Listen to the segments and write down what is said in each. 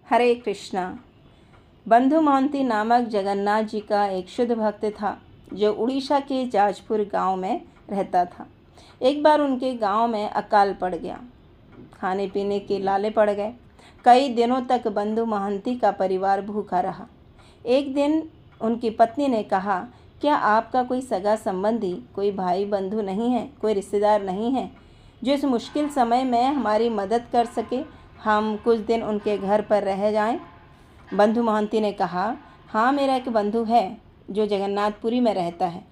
हरे कृष्णा। बंधु मोहंती नामक जगन्नाथ जी का एक शुद्ध भक्त था जो उड़ीसा के जाजपुर गांव में रहता था। एक बार उनके गांव में अकाल पड़ गया। खाने पीने के लाले पड़ गए। कई दिनों तक बंधु मोहंती का परिवार भूखा रहा। एक दिन उनकी पत्नी ने कहा, क्या आपका कोई सगा संबंधी, कोई भाई बंधु नहीं है, कोई रिश्तेदार नहीं है जो इस मुश्किल समय में हमारी मदद कर सके? हम कुछ दिन उनके घर पर रह जाएं। बंधु मोहंती ने कहा, हाँ, मेरा एक बंधु है जो जगन्नाथपुरी में रहता है,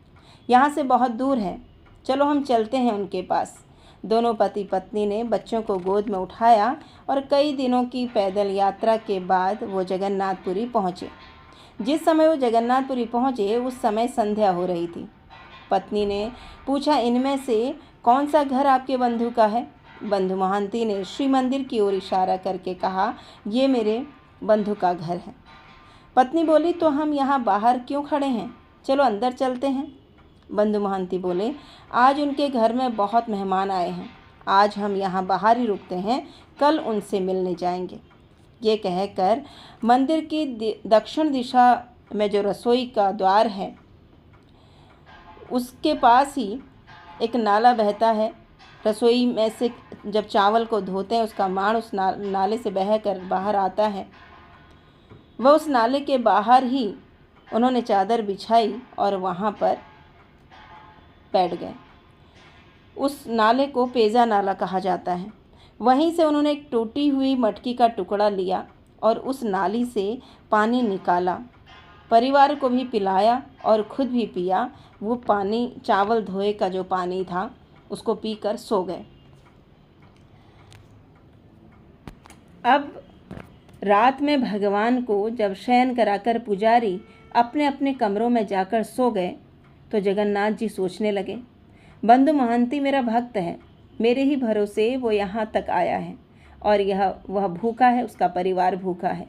यहाँ से बहुत दूर है। चलो हम चलते हैं उनके पास। दोनों पति पत्नी ने बच्चों को गोद में उठाया और कई दिनों की पैदल यात्रा के बाद वो जगन्नाथपुरी पहुँचे। जिस समय वो जगन्नाथपुरी पहुँचे उस समय संध्या हो रही थी। पत्नी ने पूछा, इनमें से कौन सा घर आपके बंधु का है? बंधु मोहंती ने श्री मंदिर की ओर इशारा करके कहा, ये मेरे बंधु का घर है। पत्नी बोली, तो हम यहाँ बाहर क्यों खड़े हैं? चलो अंदर चलते हैं। बंधु मोहंती बोले, आज उनके घर में बहुत मेहमान आए हैं, आज हम यहाँ बाहर ही रुकते हैं, कल उनसे मिलने जाएंगे। ये कहकर मंदिर की दक्षिण दिशा में जो रसोई का द्वार है उसके पास ही एक नाला बहता है। रसोई में से जब चावल को धोते हैं उसका माड़ उस नाले से बहकर बाहर आता है। वह उस नाले के बाहर ही उन्होंने चादर बिछाई और वहाँ पर बैठ गए। उस नाले को पेजा नाला कहा जाता है। वहीं से उन्होंने एक टूटी हुई मटकी का टुकड़ा लिया और उस नाली से पानी निकाला, परिवार को भी पिलाया और खुद भी पिया। वो पानी चावल धोए का जो पानी था उसको पीकर सो गए। अब रात में भगवान को जब शयन कराकर पुजारी अपने अपने कमरों में जाकर सो गए तो जगन्नाथ जी सोचने लगे, बंधु मोहंती मेरा भक्त है, मेरे ही भरोसे वो यहाँ तक आया है और वह भूखा है, उसका परिवार भूखा है।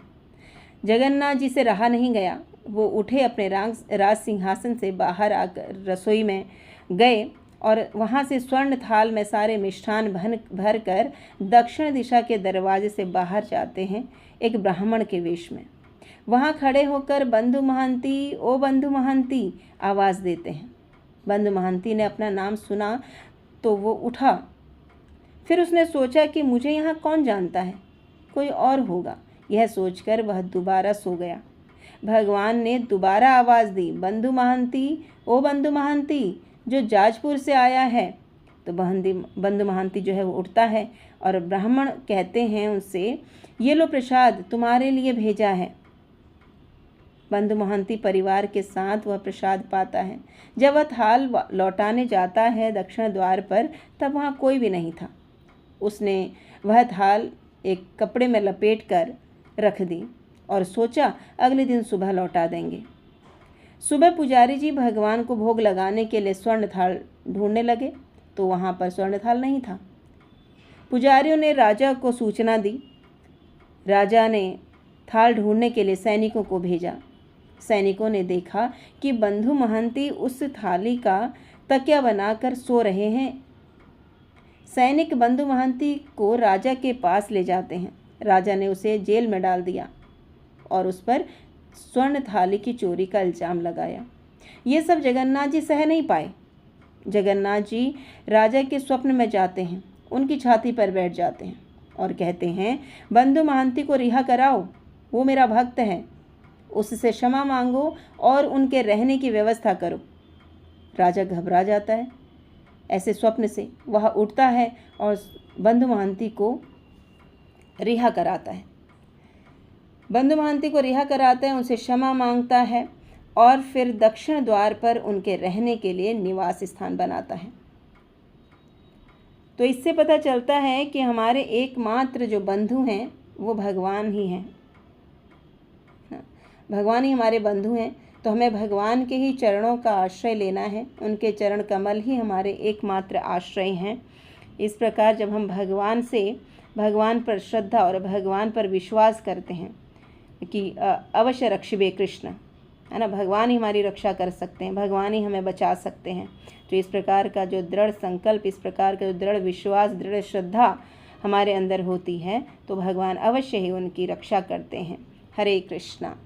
जगन्नाथ जी से रहा नहीं गया। वो उठे, अपने राज सिंहासन से बाहर आकर रसोई में गए और वहाँ से स्वर्ण थाल में सारे मिष्ठान भर कर दक्षिण दिशा के दरवाजे से बाहर जाते हैं एक ब्राह्मण के वेश में। वहाँ खड़े होकर बंधु मोहंती, ओ बंधु मोहंती आवाज़ देते हैं। बंधु मोहंती ने अपना नाम सुना तो वो उठा। फिर उसने सोचा कि मुझे यहाँ कौन जानता है, कोई और होगा। यह सोचकर वह दोबारा सो गया। भगवान ने दोबारा आवाज़ दी, बंधु मोहंती, ओ बंधु मोहंती जो जाजपुर से आया है। तो बंधु मोहंती जो है वो उठता है और ब्राह्मण कहते हैं उनसे, ये लो प्रसाद तुम्हारे लिए भेजा है। बंधु मोहंती परिवार के साथ वह प्रसाद पाता है। जब वह थाल लौटाने जाता है दक्षिण द्वार पर, तब वहाँ कोई भी नहीं था। उसने वह थाल एक कपड़े में लपेट कर रख दी और सोचा अगले दिन सुबह लौटा देंगे। सुबह पुजारी जी भगवान को भोग लगाने के लिए स्वर्ण थाल ढूंढने लगे तो वहाँ पर स्वर्ण थाल नहीं था। पुजारियों ने राजा को सूचना दी। राजा ने थाल ढूंढने के लिए सैनिकों को भेजा। सैनिकों ने देखा कि बंधु मोहंती उस थाली का तकिया बनाकर सो रहे हैं। सैनिक बंधु मोहंती को राजा के पास ले जाते हैं। राजा ने उसे जेल में डाल दिया और उस पर स्वर्ण थाली की चोरी का इल्ज़ाम लगाया। ये सब जगन्नाथ जी सह नहीं पाए। जगन्नाथ जी राजा के स्वप्न में जाते हैं, उनकी छाती पर बैठ जाते हैं और कहते हैं, बंधु मोहंती को रिहा कराओ, वो मेरा भक्त है, उससे क्षमा मांगो और उनके रहने की व्यवस्था करो। राजा घबरा जाता है ऐसे स्वप्न से। वह उठता है और बंधु मोहंती को रिहा कराता है। बंधु मोहंती को रिहा कराता है, उनसे क्षमा मांगता है और फिर दक्षिण द्वार पर उनके रहने के लिए निवास स्थान बनाता है। तो इससे पता चलता है कि हमारे एकमात्र जो बंधु हैं वो भगवान ही हैं। भगवान ही हमारे बंधु हैं, तो हमें भगवान के ही चरणों का आश्रय लेना है। उनके चरण कमल ही हमारे एकमात्र आश्रय हैं। इस प्रकार जब हम भगवान पर श्रद्धा और भगवान पर विश्वास करते हैं कि अवश्य रक्षिबे कृष्ण, है ना, भगवान ही हमारी रक्षा कर सकते हैं, भगवान ही हमें बचा सकते हैं। तो इस प्रकार का जो दृढ़ संकल्प, इस प्रकार का जो दृढ़ विश्वास, दृढ़ श्रद्धा हमारे अंदर होती है तो भगवान अवश्य ही उनकी रक्षा करते हैं। हरे कृष्णा।